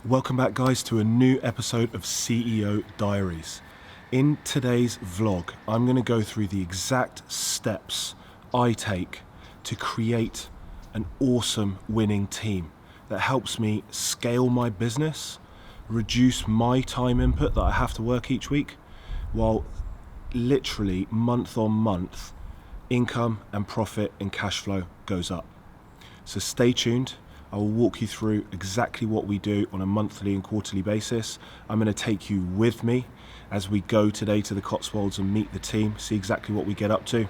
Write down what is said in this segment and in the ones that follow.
Welcome back, guys, to a new episode of CEO Diaries. In today's vlog, I'm going to go through the exact steps I take to create an awesome winning team that helps me scale my business, reduce my time input that I have to work each week, while literally month on month, income and profit and cash flow goes up. So stay tuned. I will walk you through exactly what we do on a monthly and quarterly basis. I'm going to take you with me as we go today to the Cotswolds and meet the team, see exactly what we get up to.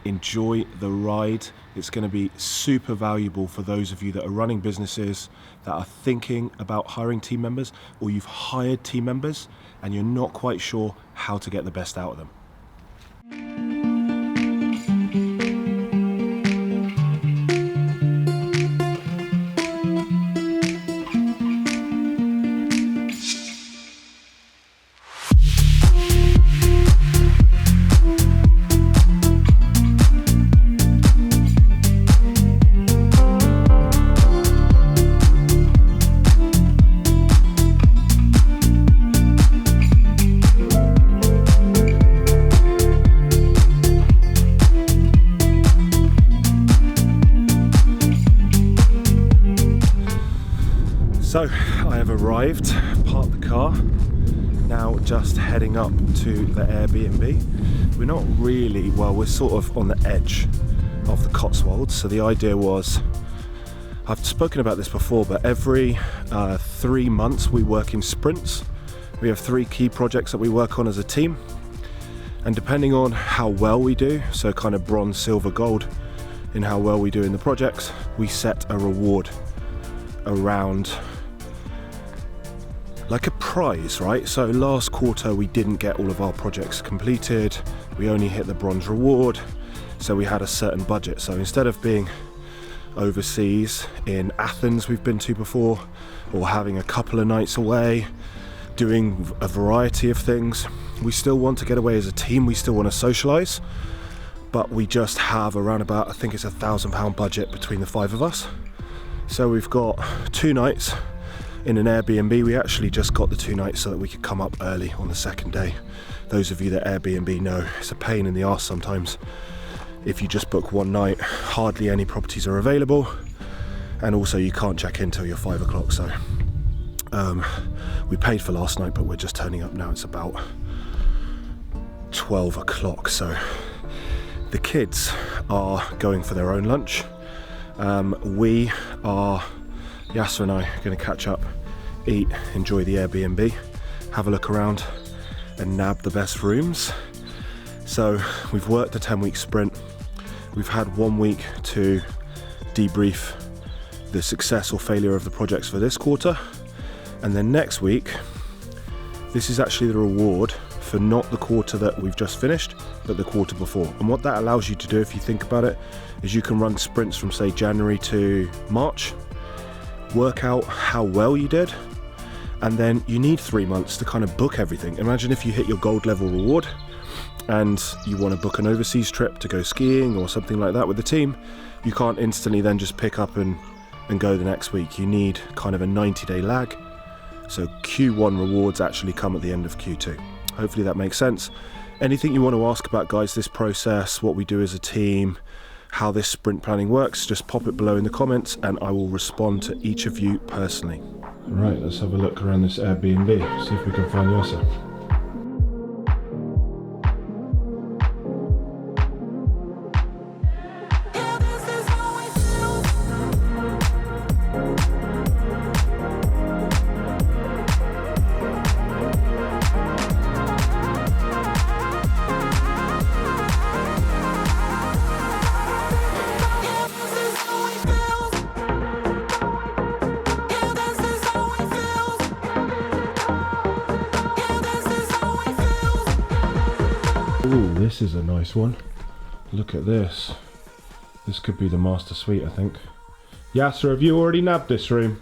Enjoy the ride. It's going to be super valuable for those of you that are running businesses, that are thinking about hiring team members, or you've hired team members and you're not quite sure how to get the best out of them. So I have arrived, parked the car, now just heading up to the Airbnb. We're not really, well, we're sort of on the edge of the Cotswolds. So the idea was, I've spoken about this before, but every 3 months we work in sprints. We have 3 key projects that we work on as a team. And depending on how well we do, so kind of bronze, silver, gold, in how well we do in the projects, we set a reward around like a prize, right? So last quarter we didn't get all of our projects completed. We only hit the bronze reward. So we had a certain budget. So instead of being overseas in Athens we've been to before, or having a couple of nights away, doing a variety of things, we still want to get away as a team. We still want to socialize, but we just have around about, I think it's £1,000 budget between the 5 of us. So we've got 2 nights in an Airbnb. We actually just got the 2 nights so that we could come up early on the second day. Those of you that Airbnb know, it's a pain in the arse sometimes. If you just book 1 night, hardly any properties are available, and also you can't check in till you're 5 o'clock. So we paid for last night, but we're just turning up now. It's about 12 o'clock. So the kids are going for their own lunch. We are, Yasser and I, are going to catch up, eat, enjoy the Airbnb, have a look around and nab the best rooms. So we've worked a 10-week sprint. We've had 1 week to debrief the success or failure of the projects for this quarter. And then next week, this is actually the reward for not the quarter that we've just finished, but the quarter before. And what that allows you to do, if you think about it, is you can run sprints from, say, January to March, work out how well you did, and then you need 3 months to kind of book everything. Imagine if you hit your gold level reward and you want to book an overseas trip to go skiing or something like that with the team. You can't instantly then just pick up and go the next week. You need kind of a 90-day lag. So Q1 rewards actually come at the end of Q2. Hopefully that makes sense. Anything you want to ask about, guys, this process, what we do as a team, how this sprint planning works, just pop it below in the comments and I will respond to each of you personally. Right, let's have a look around this Airbnb, see if we can find Yasser. Ooh, this is a nice one. Look at this. This could be the master suite, I think. Yasser, have you already nabbed this room?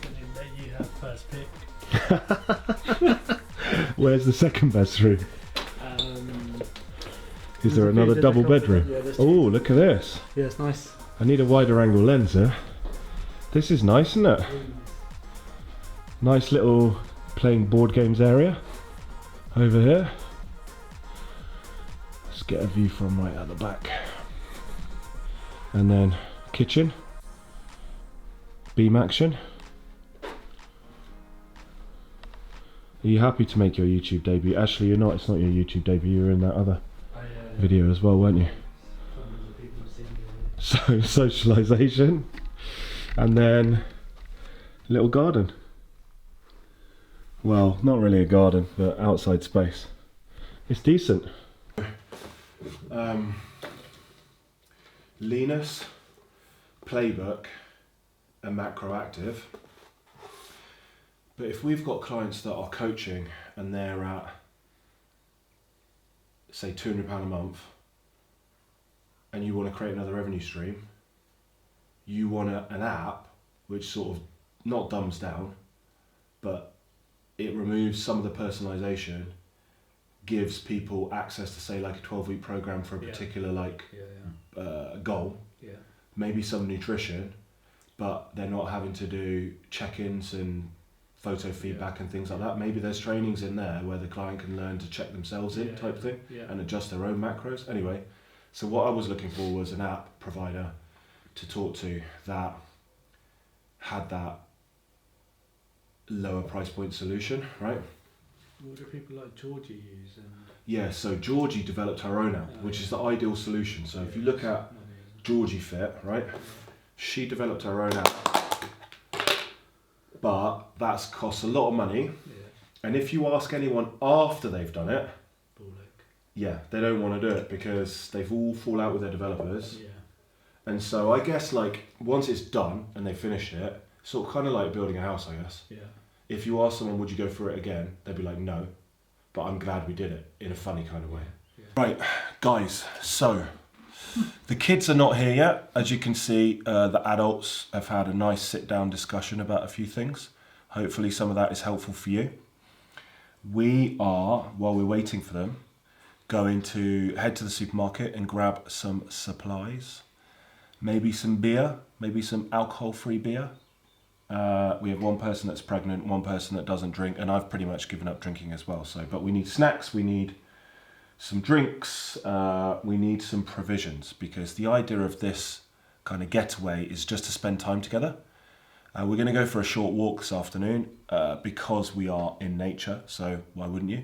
Couldn't let you have first pick. Where's the second best room? Is there another double bedroom? Yeah, oh, look at this. Yeah, it's nice. I need a wider angle lens there. This is nice, isn't it? Nice little playing board games area over here. Let's get a view from right at the back. And then kitchen, beam action. Are you happy to make your YouTube debut? Actually, you're not. It's not your YouTube debut. You were in that other video as well, weren't you? So, socialisation. And then, little garden. Well, not really a garden, but outside space. It's decent. Linus, Playbook, and Macroactive. But if we've got clients that are coaching and they're at, say, £200 a month, and you want to create another revenue stream, you want an app which sort of not dumbs down, but it removes some of the personalization, gives people access to, say, like a 12-week program for a particular goal, maybe some nutrition, but they're not having to do check-ins and photo feedback and things like that. Maybe there's trainings in there where the client can learn to check themselves in type thing and adjust their own macros. Anyway, so what I was looking for was an app provider to talk to that had that lower price point solution, right? What do people like Georgie use? Yeah, so Georgie developed her own app, which is the ideal solution. So if you look at Georgie Fit, right? She developed her own app, but that's cost a lot of money. And if you ask anyone after they've done it, they don't want to do it because they've all fall out with their developers. And so I guess like once it's done and they finish it, sort of kind of like building a house, I guess. If you ask someone, would you go for it again? They'd be like, no, but I'm glad we did it in a funny kind of way. Right, guys, so the kids are not here yet. As you can see, the adults have had a nice sit-down discussion about a few things. Hopefully some of that is helpful for you. We are, while we're waiting for them, going to head to the supermarket and grab some supplies. Maybe some beer, maybe some alcohol-free beer. We have one person that's pregnant, one person that doesn't drink, and I've pretty much given up drinking as well. So, but we need snacks, we need some drinks, we need some provisions, because the idea of this kind of getaway is just to spend time together. We're going to go for a short walk this afternoon because we are in nature, so why wouldn't you?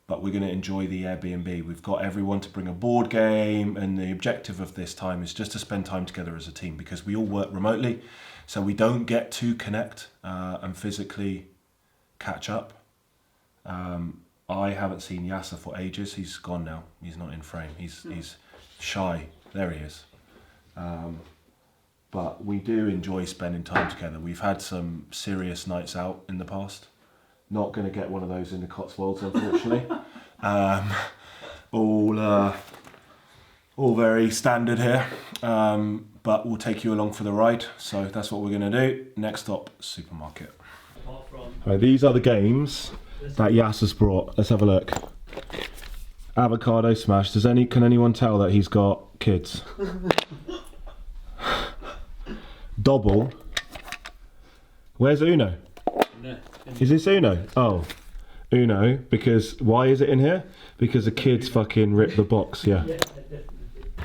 But we're going to enjoy the Airbnb. We've got everyone to bring a board game, and the objective of this time is just to spend time together as a team, because we all work remotely, so we don't get to connect and physically catch up. I haven't seen Yasser for ages. He's gone now. He's not in frame. He's shy. There he is. But we do enjoy spending time together. We've had some serious nights out in the past. Not going to get one of those in the Cotswolds, unfortunately. All very standard here. But we'll take you along for the ride. So that's what we're going to do. Next stop, supermarket. Right, these are the games that Yasser's brought. Let's have a look. Avocado smash. Can anyone tell that he's got kids? Dobble. Where's Uno? No. Is this Uno? Oh, Uno. Because why is it in here? Because the kids fucking ripped the box. Yeah. Do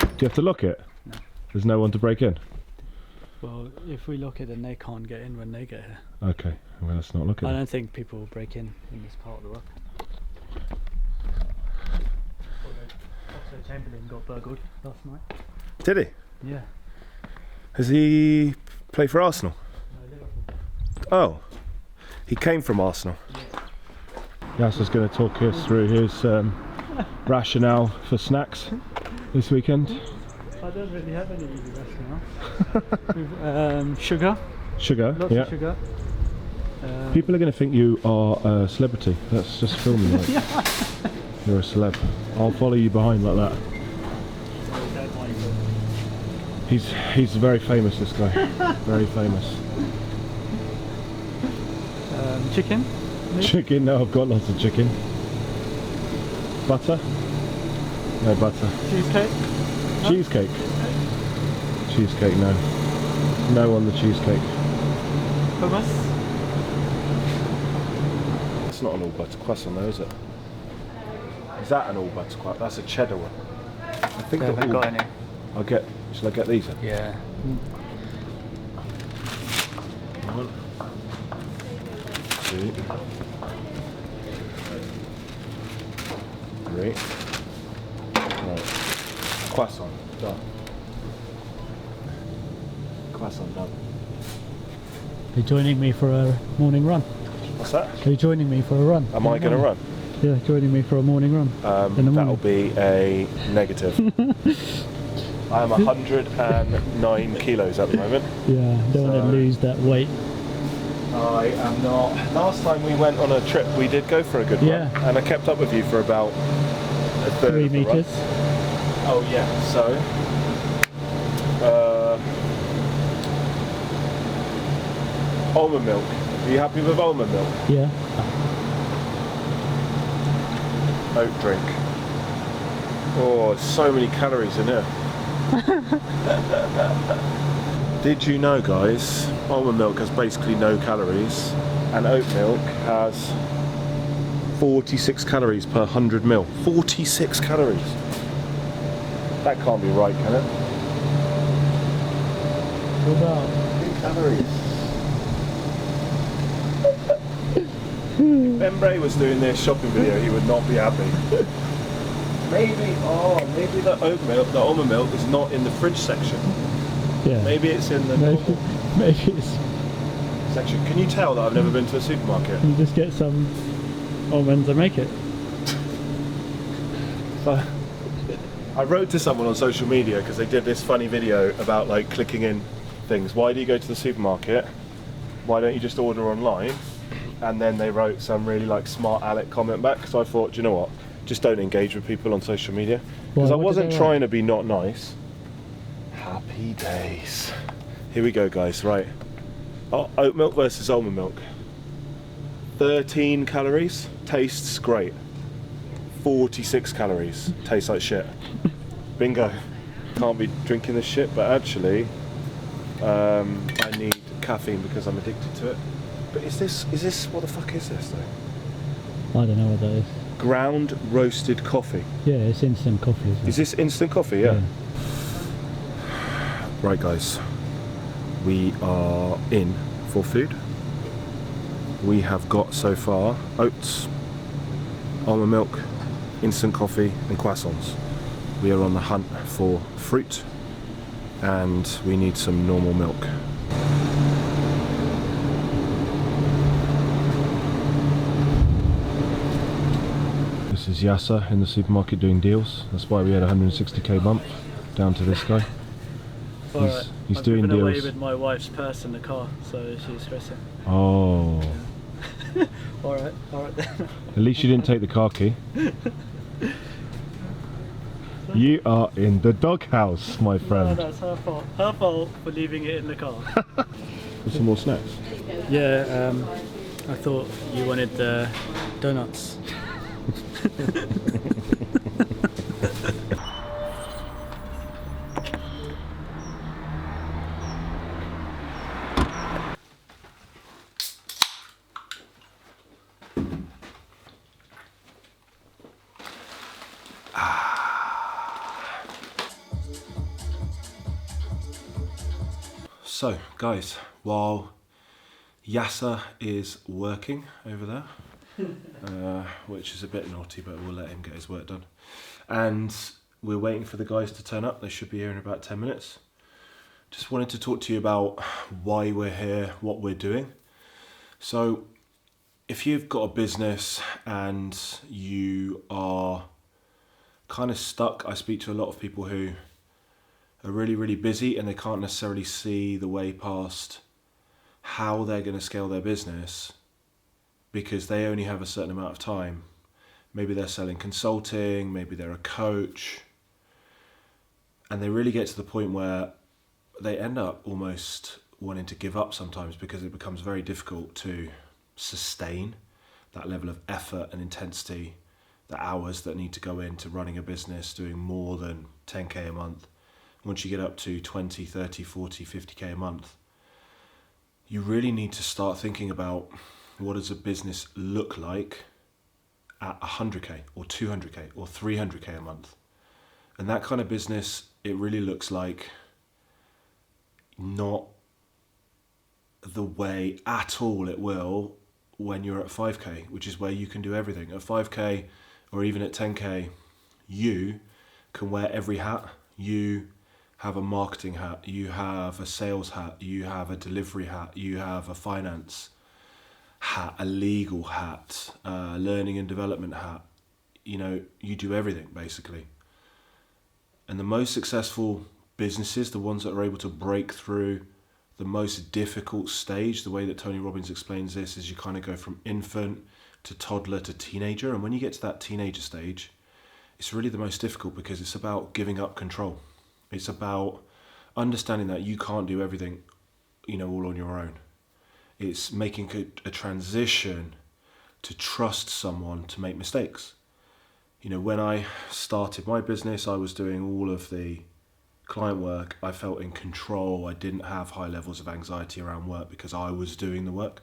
you have to lock it? No. There's no one to break in. Well, if we lock it, then they can't get in when they get here. Okay. Well, let's not look at it. I don't think people will break in this part of the rock. Chamberlain got burgled last night. Did he? Yeah. Has he played for Arsenal? No, Liverpool. Oh, he came from Arsenal. Yasser's going to talk us through his rationale for snacks this weekend. I don't really have any easy rationale. Sugar. Sugar? Lots of sugar. People are going to think you are a celebrity. That's just filming like you're a celeb. I'll follow you behind like that. He's very famous, this guy. Very famous. Chicken? Meat? Chicken? No, I've got lots of chicken. Butter? No butter. Cheesecake? Cheesecake? Cheesecake, no. No on the cheesecake. Hummus. It's not an all butter croissant though, is it? Is that an all butter croissant? That's a cheddar one. I think They they're haven't all... got any. Shall I get these then? Yeah. One, two, three. Right. Croissant, done. Croissant, done. Are you joining me for a morning run? What's that? Are you joining me for a run? Am I going to run? Yeah, joining me for a morning run. In the That'll morning. be a negative. I am 109 kilos at the moment. Yeah, don't want to lose that weight. I am not. Last time we went on a trip, we did go for a good run, and I kept up with you for about a third 3 of the meters. run. Oh yeah. So, almond milk. Are you happy with almond milk? Yeah. Oat drink. Oh, so many calories in here. Did you know, guys, almond milk has basically no calories, and oat milk has 46 calories per 100 ml. 46 calories. That can't be right, can it? What about? 2 calories. If Ben Bray was doing this shopping video, he would not be happy. Maybe the oat milk, the almond milk, is not in the fridge section. Yeah. Maybe it's in the Maybe it's. section. Can you tell that I've never been to a supermarket? You just get some almonds and make it. So, I wrote to someone on social media because they did this funny video about like clicking in things. Why do you go to the supermarket? Why don't you just order online? And then they wrote some really like smart aleck comment back. So I thought, do you know what? Just don't engage with people on social media. Because I wasn't trying to be not nice. Happy days. Here we go, guys. Right. Oh, oat milk versus almond milk. 13 calories. Tastes great. 46 calories. Tastes like shit. Bingo. Can't be drinking this shit, but actually, I need caffeine because I'm addicted to it. But is this, what the fuck is this though? I don't know what that is. Ground roasted coffee. Yeah, it's instant coffee. Is this instant coffee? Yeah. Right, guys. We are in for food. We have got so far oats, almond milk, instant coffee and croissants. We are on the hunt for fruit and we need some normal milk. This is Yasser in the supermarket doing deals. That's why we had a 160k bump down to this guy. He's doing deals. Away with my wife's purse in the car, so she's stressing. Oh. Alright then. At least you didn't take the car key. You are in the doghouse, my friend. No, that's her fault. Her fault for leaving it in the car. For some more snacks? Yeah, I thought you wanted the donuts. So, guys, while Yasser is working over there, which is a bit naughty, but we'll let him get his work done, and we're waiting for the guys to turn up. They should be here in about 10 minutes. Just wanted to talk to you about why we're here, what we're doing. So, if you've got a business and you are kind of stuck, I speak to a lot of people who are really busy and they can't necessarily see the way past how they're going to scale their business because they only have a certain amount of time. Maybe they're selling consulting, maybe they're a coach, and they really get to the point where they end up almost wanting to give up sometimes because it becomes very difficult to sustain that level of effort and intensity, the hours that need to go into running a business, doing more than 10k a month. Once you get up to 20, 30, 40, 50k a month, you really need to start thinking about what does a business look like at 100k or 200k or 300k a month. And that kind of business, it really looks like not the way at all it will when you're at 5k, which is where you can do everything. At 5k or even at 10k, you can wear every hat. You have a marketing hat, you have a sales hat, you have a delivery hat, you have a finance hat, a legal hat, learning and development hat. You do everything basically. And the most successful businesses, the ones that are able to break through the most difficult stage, the way that Tony Robbins explains this is you kind of go from infant to toddler to teenager. And when you get to that teenager stage, it's really the most difficult because it's about giving up control. It's about understanding that you can't do everything, all on your own. It's making a transition to trust someone to make mistakes. When I started my business, I was doing all of the client work. I felt in control. I didn't have high levels of anxiety around work because I was doing the work.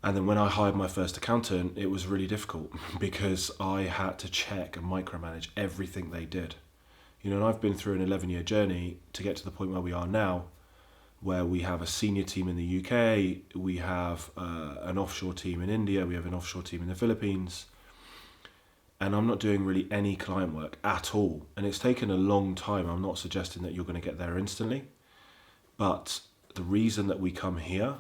And then when I hired my first accountant, it was really difficult because I had to check and micromanage everything they did. And I've been through an 11-year journey to get to the point where we are now, where we have a senior team in the UK, we have an offshore team in India, we have an offshore team in the Philippines, and I'm not doing really any client work at all. And it's taken a long time. I'm not suggesting that you're going to get there instantly, but the reason that we come here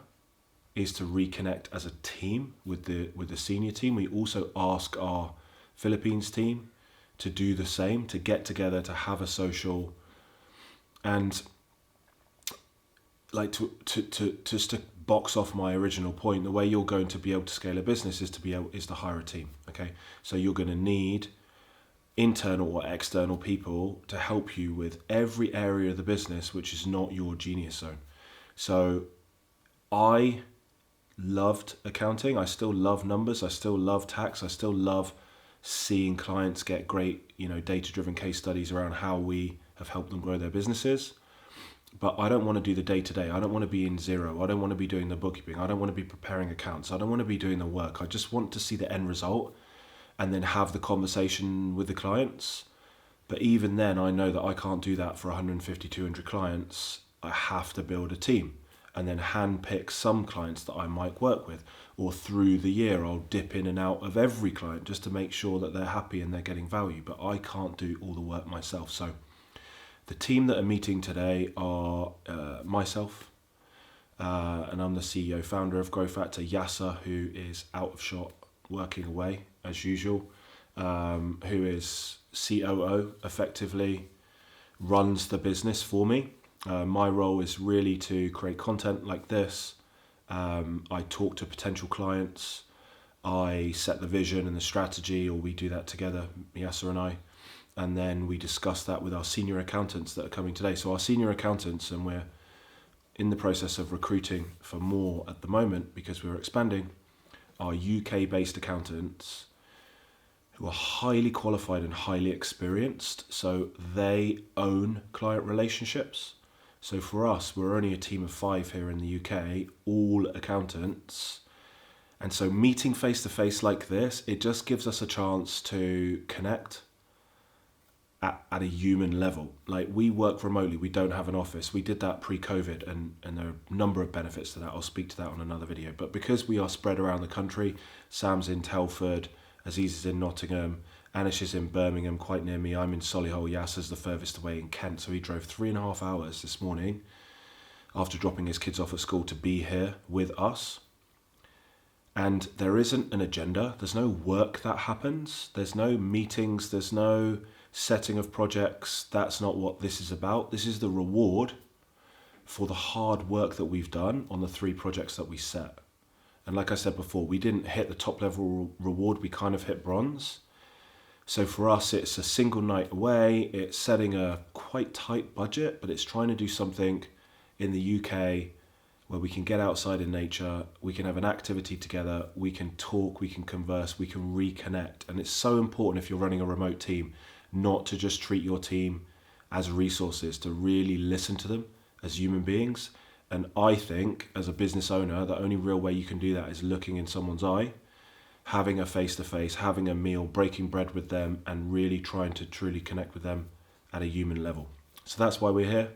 is to reconnect as a team with the senior team. We also ask our Philippines team to do the same, to get together, to have a social, and like to just to box off my original point. The way you're going to be able to scale a business is to hire a team. Okay, so you're going to need internal or external people to help you with every area of the business which is not your genius zone. So I loved accounting. I still love numbers. I still love tax. I still love seeing clients get great, data-driven case studies around how we have helped them grow their businesses. But I don't want to do the day-to-day. I don't want to be in zero. I don't want to be doing the bookkeeping. I don't want to be preparing accounts. I don't want to be doing the work. I just want to see the end result and then have the conversation with the clients. But even then, I know that I can't do that for 150, 200 clients. I have to build a team and then handpick some clients that I might work with, or through the year I'll dip in and out of every client just to make sure that they're happy and they're getting value. But I can't do all the work myself. So the team that are meeting today are myself, and I'm the CEO founder of Growth Factor. Yasser, who is out of shot working away as usual, who is COO, effectively runs the business for me. My role is really to create content like this. I talk to potential clients. I set the vision and the strategy, or we do that together, Yasser and I. And then we discuss that with our senior accountants that are coming today. So our senior accountants, and we're in the process of recruiting for more at the moment because we're expanding, are UK-based accountants who are highly qualified and highly experienced. So they own client relationships. So for us, we're only a team of 5 here in the UK, all accountants. And so meeting face to face like this, it just gives us a chance to connect at a human level. Like, we work remotely, we don't have an office. We did that pre-COVID, and there are a number of benefits to that. I'll speak to that on another video. But because we are spread around the country, Sam's in Telford, Aziz is in Nottingham, Anish is in Birmingham, quite near me. I'm in Solihull. Yasser's the furthest away in Kent. So he drove 3.5 hours this morning after dropping his kids off at school to be here with us. And there isn't an agenda. There's no work that happens. There's no meetings. There's no setting of projects. That's not what this is about. This is the reward for the hard work that we've done on the 3 projects that we set. And like I said before, we didn't hit the top level reward. We kind of hit bronze. So for us, it's a single night away. It's setting a quite tight budget, but it's trying to do something in the UK where we can get outside in nature, we can have an activity together, we can talk, we can converse, we can reconnect. And it's so important, if you're running a remote team, not to just treat your team as resources, to really listen to them as human beings And I think as a business owner, the only real way you can do that is looking in someone's eye, having a face-to-face, having a meal, breaking bread with them, and really trying to truly connect with them at a human level. So that's why we're here.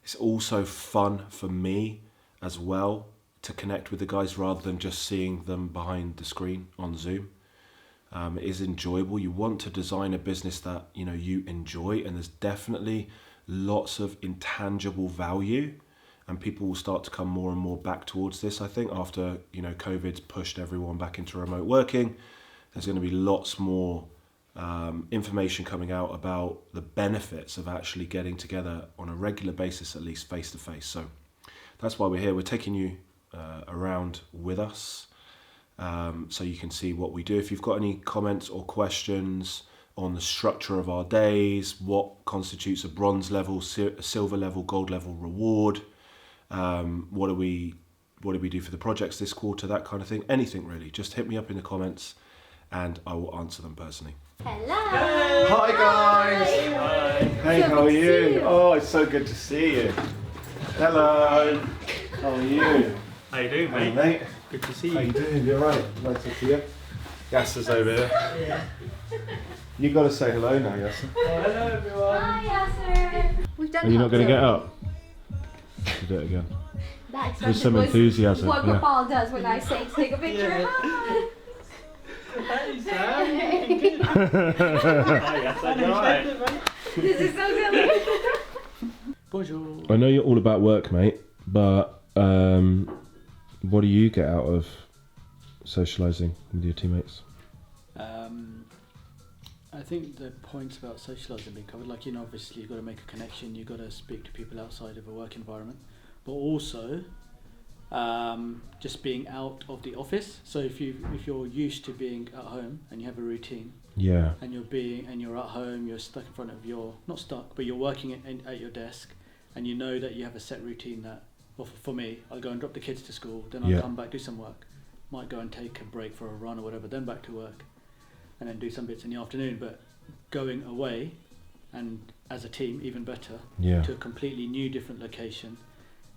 It's also fun for me as well to connect with the guys rather than just seeing them behind the screen on Zoom. It is enjoyable. You want to design a business that you enjoy, and there's definitely lots of intangible value, and people will start to come more and more back towards this. I think after COVID's pushed everyone back into remote working, there's going to be lots more information coming out about the benefits of actually getting together on a regular basis, at least face to face. So that's why we're here. We're taking you around with us, so you can see what we do. If you've got any comments or questions on the structure of our days, what constitutes a bronze level, silver level, gold level reward, what do we do for the projects this quarter, that kind of thing, anything really, just hit me up in the comments and I will answer them personally. Hello. Hi guys. Hi. Hey, how are you? Oh, it's so good to see you. Hello. How are you? How you doing, Hey, mate? mate. Good to see How you you. doing? You alright? Nice to see you. Yasser's over here. Yeah. You got to say hello now, Yasser. Hello, everyone. Hi, Yasser. We've done Are you not going to get up? up? You do it again. That There's expression some was enthusiasm. what Yeah. Gopal does when I say to take a picture. Yeah. Hi. Hey, Sam. You good? Hi, yes, I'm alright. This is so silly. Bonjour. I know you're all about work, mate, but what do you get out of socialising with your teammates? I think the points about socialising being covered, like obviously you've got to make a connection, you've got to speak to people outside of a work environment, but also just being out of the office. So if you're used to being at home and you have a routine, Yeah. and you're at home, you're stuck in front of not stuck, but you're working at your desk, and you know that you have a set routine that, well, for me, I'll go and drop the kids to school, then I'll come back, do some work, might go and take a break for a run or whatever, then back to work, and then do some bits in the afternoon. But going away, and as a team, even better, Yeah. to a completely new, different location,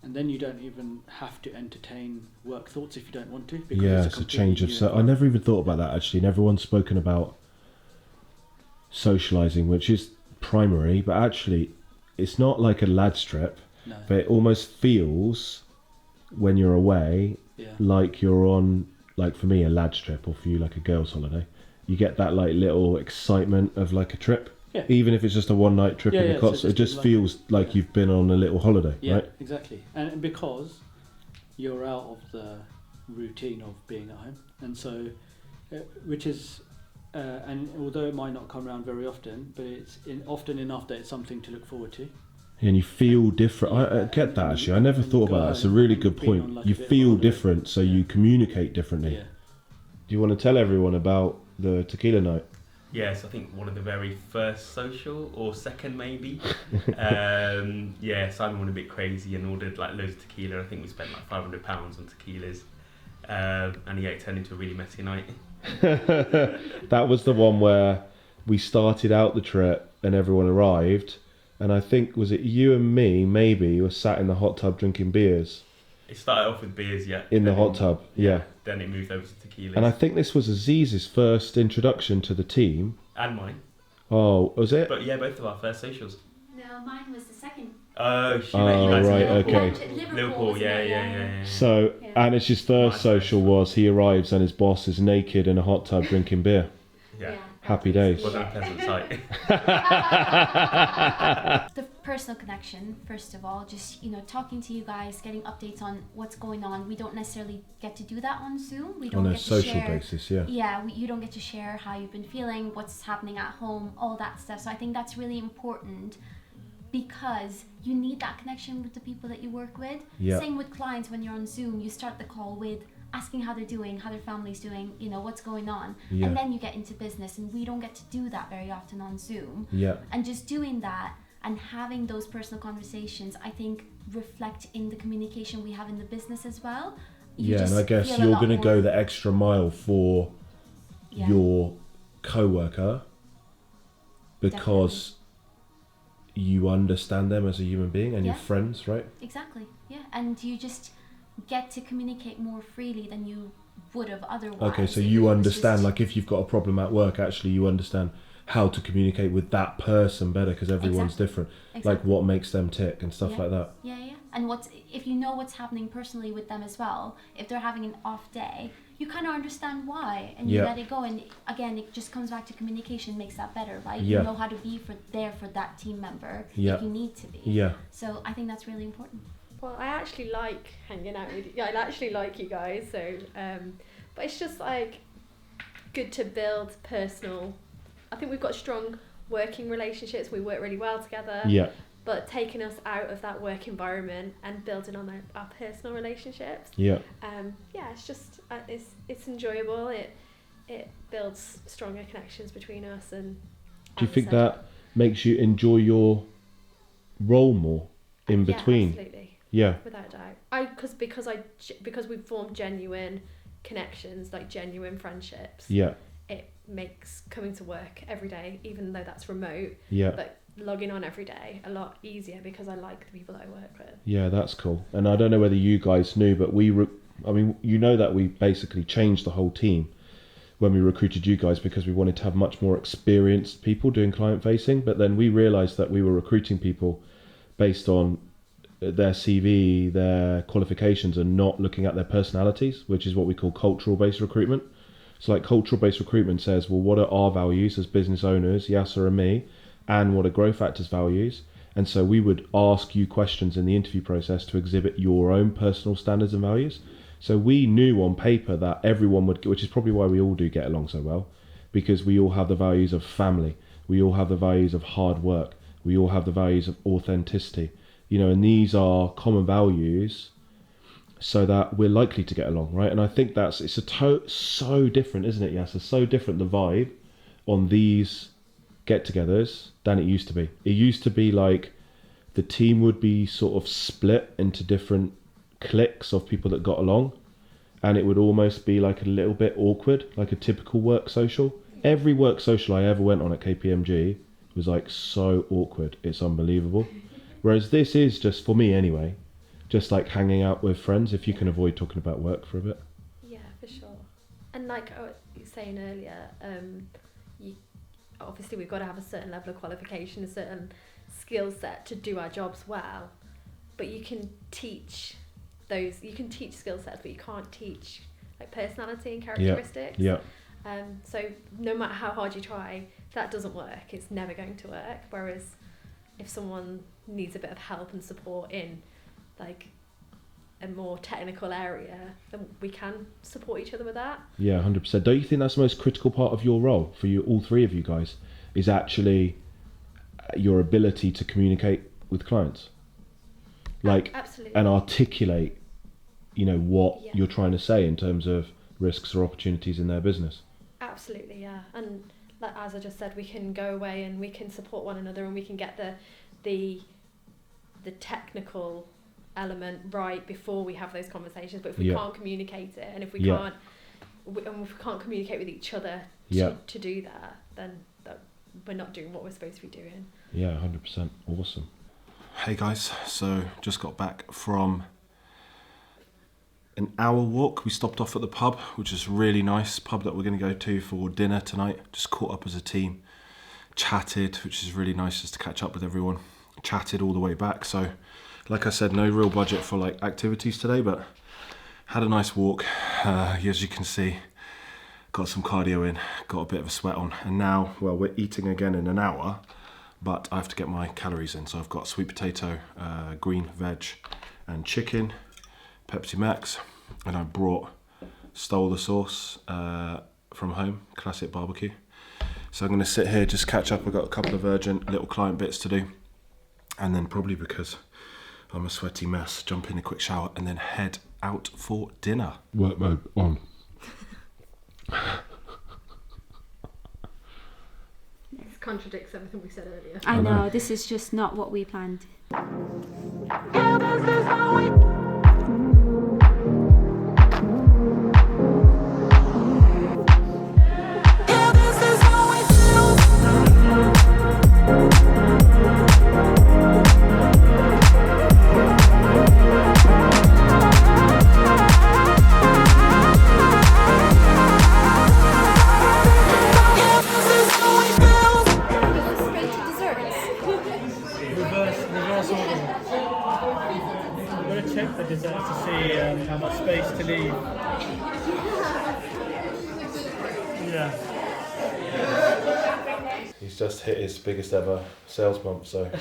and then you don't even have to entertain work thoughts if you don't want to. Because Yeah, it's a change of... I never even thought about that, actually. And everyone's spoken about socialising, which is primary, but actually it's not like a lad's trip, No. but it almost feels, when you're away, Yeah. like you're on, like for me, a lad's trip, or for you, like a girl's holiday. You get that like little excitement of like a trip. Yeah. Even if it's just a one night trip in the So Cotswolds, it just like feels like you've been on a little holiday, Yeah, right? exactly. And because you're out of the routine of being at home, and so, which is, and although it might not come around very often, but it's often enough that it's something to look forward to. And you feel different. I get that, actually. I never thought about that. It's a really good point. You feel different, so you communicate differently. Yeah. Do you want to tell everyone about the tequila night? Yes, I think one of the very first social, or second maybe. Simon went a bit crazy and ordered like loads of tequila. I think we spent like £500 on tequilas. And yeah, it turned into a really messy night. That was the one where we started out the trip and everyone arrived. And I think, was it you and me, maybe, were sat in the hot tub drinking beers? It started off with beers, yeah. In the hot tub, yeah. Then it moved over to tequilas. And I think this was Aziz's first introduction to the team. And mine. Oh, was it? But yeah, both of our first socials. No, mine was the second. Oh, she met you guys right, in Liverpool. okay. Liverpool, yeah. So, Anish's first social was he arrives and his boss is naked in a hot tub drinking beer. Yeah. Happy days. Wasn't a pleasant sight. The personal connection, first of all, just talking to you guys, getting updates on what's going on. We don't necessarily get to do that on Zoom. We don't On a get social to share, basis, yeah. Yeah, you don't get to share how you've been feeling, what's happening at home, all that stuff. So I think that's really important, because you need that connection with the people that you work with. Yeah. Same with clients. When you're on Zoom, you start the call with asking how they're doing, how their family's doing, what's going on. Yeah. And then you get into business, and we don't get to do that very often on Zoom. Yeah. And just doing that and having those personal conversations, I think, reflect in the communication we have in the business as well. You And just I guess feel a you're lot going to more- go the extra mile for Yeah. your co-worker, because you understand them as a human being and Yeah. your friends, right? Exactly. Yeah, and you just get to communicate more freely than you would have otherwise. Okay, so if you it was understand, just- like if you've got a problem at work, actually you understand how to communicate with that person better because everyone's Exactly. different. Exactly. Like what makes them tick and stuff Yeah. like that. Yeah, yeah. And if you know what's happening personally with them as well, if they're having an off day, you kind of understand why, and you Yeah. let it go. And again, it just comes back to communication, makes that better, right? Yeah. You know how to be there for that team member Yeah. if you need to be. Yeah. So I think that's really important. Well, I actually like hanging out with you. I actually like you guys. So, but it's just like good to build personal. I think we've got strong working relationships. We work really well together. Yeah. But taking us out of that work environment and building on our personal relationships. Yeah. Yeah, it's just it's enjoyable. It builds stronger connections between us. And Do you as I think said, that makes you enjoy your role more in yeah, between? absolutely. Yeah. Without a doubt. Because we've formed genuine connections, like genuine friendships. Yeah. It makes coming to work every day, even though that's remote, Yeah. but logging on every day a lot easier because I like the people that I work with. Yeah, that's cool. And I don't know whether you guys knew, but I mean, you know that we basically changed the whole team when we recruited you guys because we wanted to have much more experienced people doing client facing. But then we realized that we were recruiting people based on their CV, their qualifications, and not looking at their personalities, which is what we call cultural based recruitment. So like cultural based recruitment says, well, what are our values as business owners, Yasser and me, and what are Growth Factors values? And so we would ask you questions in the interview process to exhibit your own personal standards and values. So we knew on paper that everyone would, which is probably why we all do get along so well, because we all have the values of family, we all have the values of hard work, we all have the values of authenticity, you know, and these are common values so that we're likely to get along, right? And I think so different, isn't it? Yes, it's so different, the vibe on these get-togethers than it used to be. It used to be like the team would be sort of split into different cliques of people that got along, and it would almost be like a little bit awkward, like a typical work social. Every work social I ever went on at KPMG was like so awkward, it's unbelievable. Whereas this is just, for me anyway, just like hanging out with friends if you can avoid talking about work for a bit. Yeah, for sure. And like I was saying earlier, obviously we've got to have a certain level of qualification, a certain skill set to do our jobs well, but you can teach skill sets, but you can't teach like personality and characteristics. Yeah. So no matter how hard you try, that doesn't work. It's never going to work. Whereas if someone needs a bit of help and support in like a more technical area, then we can support each other with that. Yeah, 100%. Don't you think that's the most critical part of your role for you, all three of you guys, is actually your ability to communicate with clients? Like, absolutely. and articulate, you know, what Yeah. you're trying to say in terms of risks or opportunities in their business. Absolutely, yeah. And like as I just said, we can go away and we can support one another and we can get the technical element right before we have those conversations. But if we can't communicate it, and if we can't communicate with each other to do that, then we're not doing what we're supposed to be doing. Yeah, 100%. Awesome. Hey guys, so just got back from an hour walk. We stopped off at the pub, which is really nice, pub that we're going to go to for dinner tonight. Just caught up as a team, chatted, which is really nice just to catch up with everyone. Chatted all the way back. So like I said, no real budget for like activities today, but had a nice walk. As you can see, got some cardio in, got a bit of a sweat on, and now, well, we're eating again in an hour, but I have to get my calories in. So I've got sweet potato, green veg and chicken, Pepsi Max, and I stole the sauce from home, classic barbecue. So I'm going to sit here, just catch up. I've got a couple of urgent little client bits to do, and then probably because I'm a sweaty mess, jump in a quick shower and then head out for dinner. Work mode on. This contradicts everything we said earlier. I know, this is just not what we planned. check the desserts to see how much space to leave. Yeah. He's just hit his biggest ever sales month, so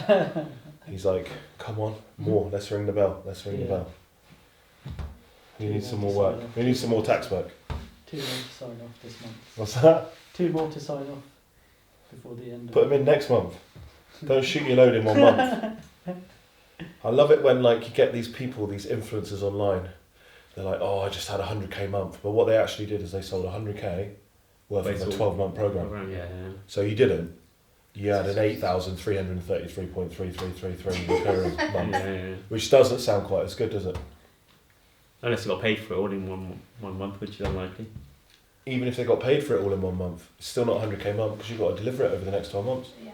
he's like, come on, more, let's ring the bell, let's ring the bell. We need some more work. We need some more tax work. 2 more to sign off this month. What's that? 2 more to sign off before the end. Put them in next month. Don't shoot your load in 1 month. I love it when like you get these people, these influencers online. They're like, oh, I just had 100k month. But what they actually did is they sold 100k worth of a 12-month program. Yeah. So you didn't. You had an 8,333.3333 recurring month, which doesn't sound quite as good, does it? Unless they got paid for it all in one month, which is unlikely. Even if they got paid for it all in 1 month, it's still not 100k month because you've got to deliver it over the next 12 months. Yeah.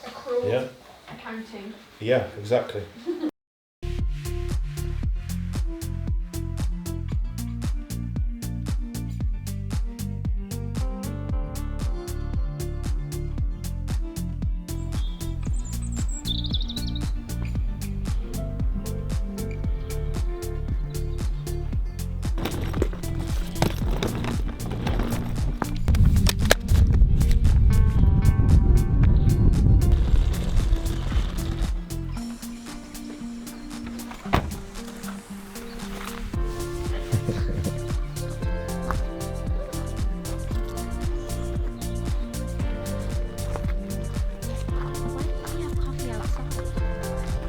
Accrual. Yeah. Accounting. Yeah, exactly.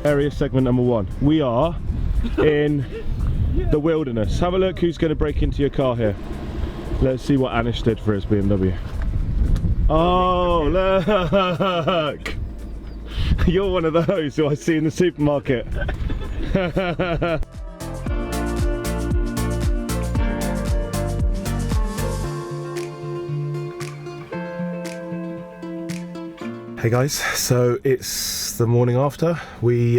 Area segment number 1. We are in the wilderness. Have a look who's going to break into your car here. Let's see what Anish did for his BMW. Oh, look! You're one of those who I see in the supermarket. Hey guys, so it's the morning after. We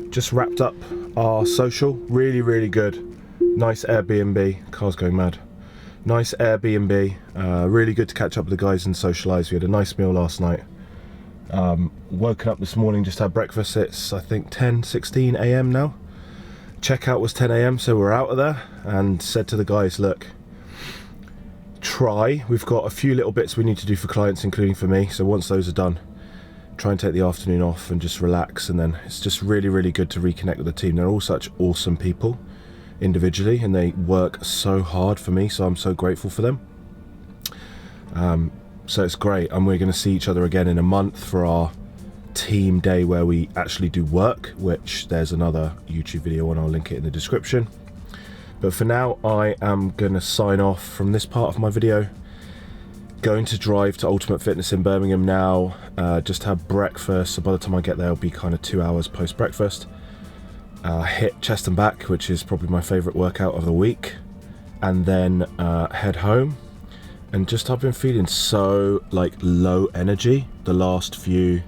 just wrapped up our social. Really good. Nice Airbnb. Car's going mad. Nice Airbnb. Really good to catch up with the guys and socialise. We had a nice meal last night. Woken up this morning, just had breakfast. It's I think 10:16 a.m. now. Checkout was 10 a.m. so we're out of there and said to the guys, look, we've got a few little bits we need to do for clients, including for me, so once those are done, try and take the afternoon off and just relax. And then it's just really good to reconnect with the team. They're all such awesome people individually and they work so hard for me, so I'm so grateful for them. So it's great, and we're going to see each other again in a month for our team day where we actually do work, which there's another YouTube video on, I'll link it in the description. But for now, I am going to sign off from this part of my video. Going to drive to Ultimate Fitness in Birmingham now, just have breakfast, so by the time I get there it'll be kind of 2 hours post breakfast. Hit chest and back, which is probably my favourite workout of the week, and then head home. And just I've been feeling so like low energy the last few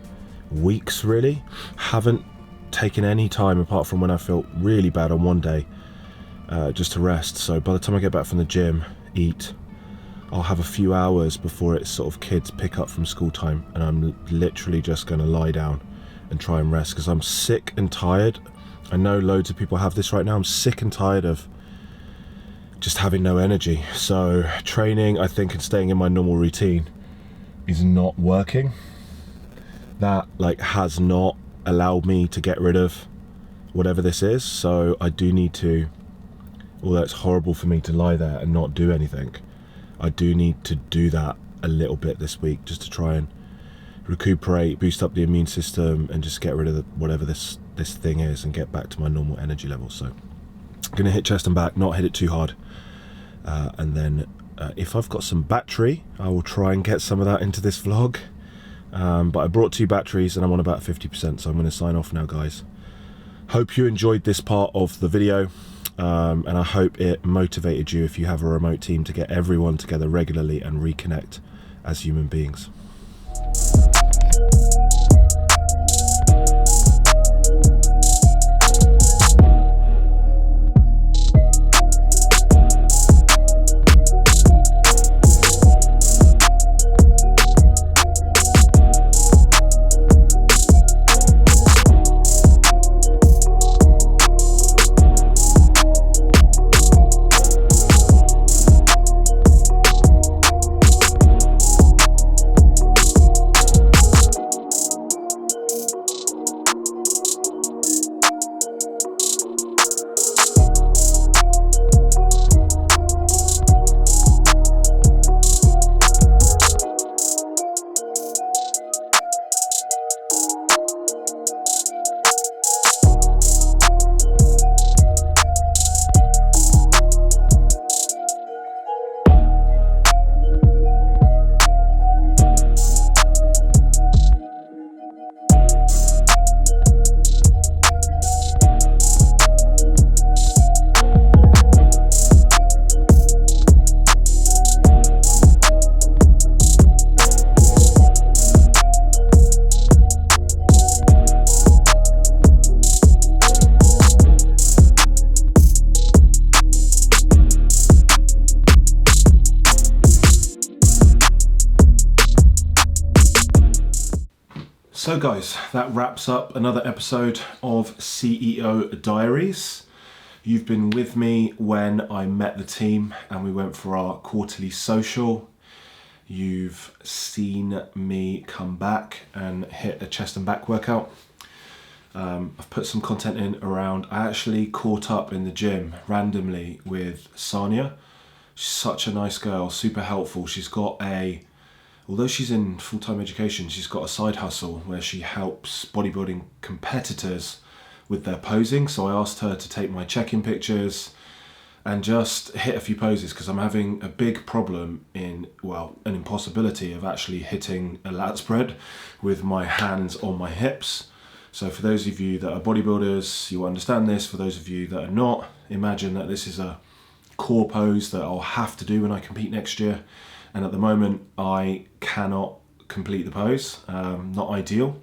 weeks, really. Haven't taken any time apart from when I felt really bad on one day, just to rest. So by the time I get back from the gym, eat, I'll have a few hours before it's sort of kids pick up from school time, and I'm literally just going to lie down and try and rest because I'm sick and tired. I know loads of people have this right now. I'm sick and tired of just having no energy. So training, I think, and staying in my normal routine is not working. That like has not allowed me to get rid of whatever this is. So I do need to, although it's horrible for me to lie there and not do anything, I do need to do that a little bit this week just to try and recuperate, boost up the immune system, and just get rid of whatever this thing is and get back to my normal energy level. So I'm gonna hit chest and back, not hit it too hard, and then if I've got some battery, I will try and get some of that into this vlog. But I brought 2 batteries and I'm on about 50%, so I'm going to sign off now, guys. Hope you enjoyed this part of the video, and I hope it motivated you, if you have a remote team, to get everyone together regularly and reconnect as human beings. So guys, that wraps up another episode of CEO Diaries. You've been with me when I met the team and we went for our quarterly social. You've seen me come back and hit a chest and back workout. I've put some content in around, I actually caught up in the gym randomly with Sanya. She's such a nice girl, super helpful. She's got although she's in full-time education, she's got a side hustle where she helps bodybuilding competitors with their posing. So I asked her to take my check-in pictures and just hit a few poses because I'm having a big problem an impossibility of actually hitting a lat spread with my hands on my hips. So for those of you that are bodybuilders, you understand this. For those of you that are not, imagine that this is a core pose that I'll have to do when I compete next year. And at the moment, I cannot complete the pose. Not ideal.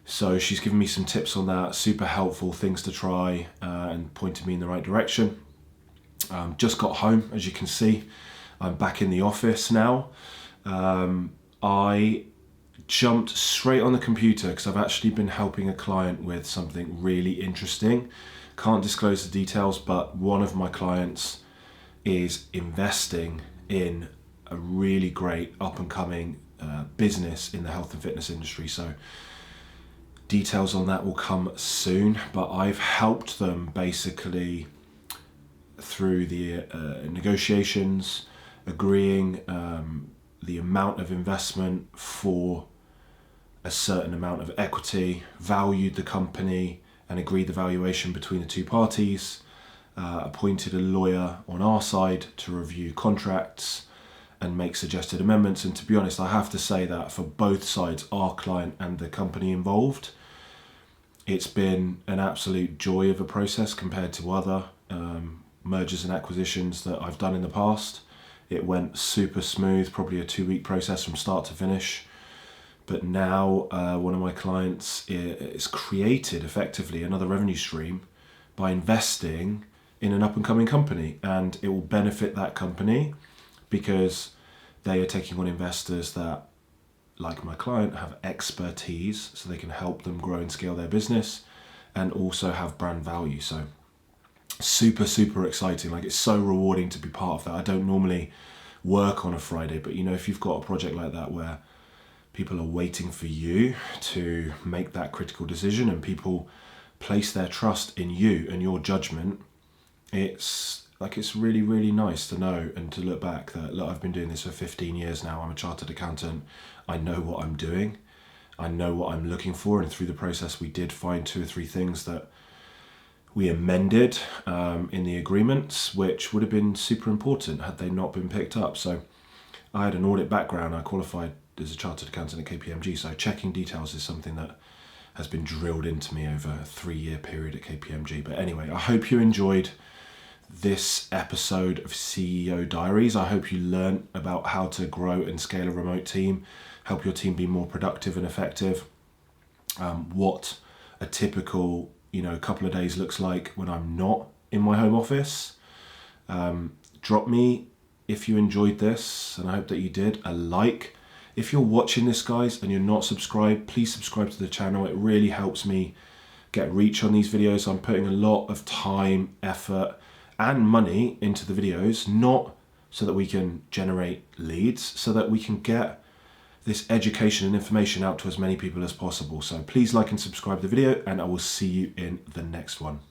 So she's given me some tips on that, super helpful things to try, and pointed me in the right direction. Just got home, as you can see. I'm back in the office now. I jumped straight on the computer because I've actually been helping a client with something really interesting. Can't disclose the details, but one of my clients is investing in a really great up and coming business in the health and fitness industry. So details on that will come soon, but I've helped them basically through the negotiations, agreeing the amount of investment for a certain amount of equity, valued the company and agreed the valuation between the two parties, appointed a lawyer on our side to review contracts and make suggested amendments. And to be honest, I have to say that for both sides, our client and the company involved, it's been an absolute joy of a process compared to other mergers and acquisitions that I've done in the past. It went super smooth, probably a 2-week process from start to finish. But now one of my clients is created effectively another revenue stream by investing in an up and coming company, and it will benefit that company because they are taking on investors that, like my client, have expertise so they can help them grow and scale their business and also have brand value. So super, super exciting. Like, it's so rewarding to be part of that. I don't normally work on a Friday, but you know, if you've got a project like that where people are waiting for you to make that critical decision and people place their trust in you and your judgment, it's really, really nice to know and to look back that, look, I've been doing this for 15 years now. I'm a chartered accountant. I know what I'm doing. I know what I'm looking for. And through the process, we did find 2 or 3 things that we amended in the agreements, which would have been super important had they not been picked up. So I had an audit background. I qualified as a chartered accountant at KPMG. So checking details is something that has been drilled into me over a 3-year period at KPMG. But anyway, I hope you enjoyed this episode of CEO Diaries. I hope you learned about how to grow and scale a remote team, help your team be more productive and effective, what a typical couple of days looks like when I'm not in my home office. Drop me, if you enjoyed this, and I hope that you did, a like. If you're watching this, guys, and you're not subscribed, please subscribe to the channel. It really helps me get reach on these videos. I'm putting a lot of time, effort, and money into the videos, not so that we can generate leads, so that we can get this education and information out to as many people as possible. So please like and subscribe to the video, and I will see you in the next one.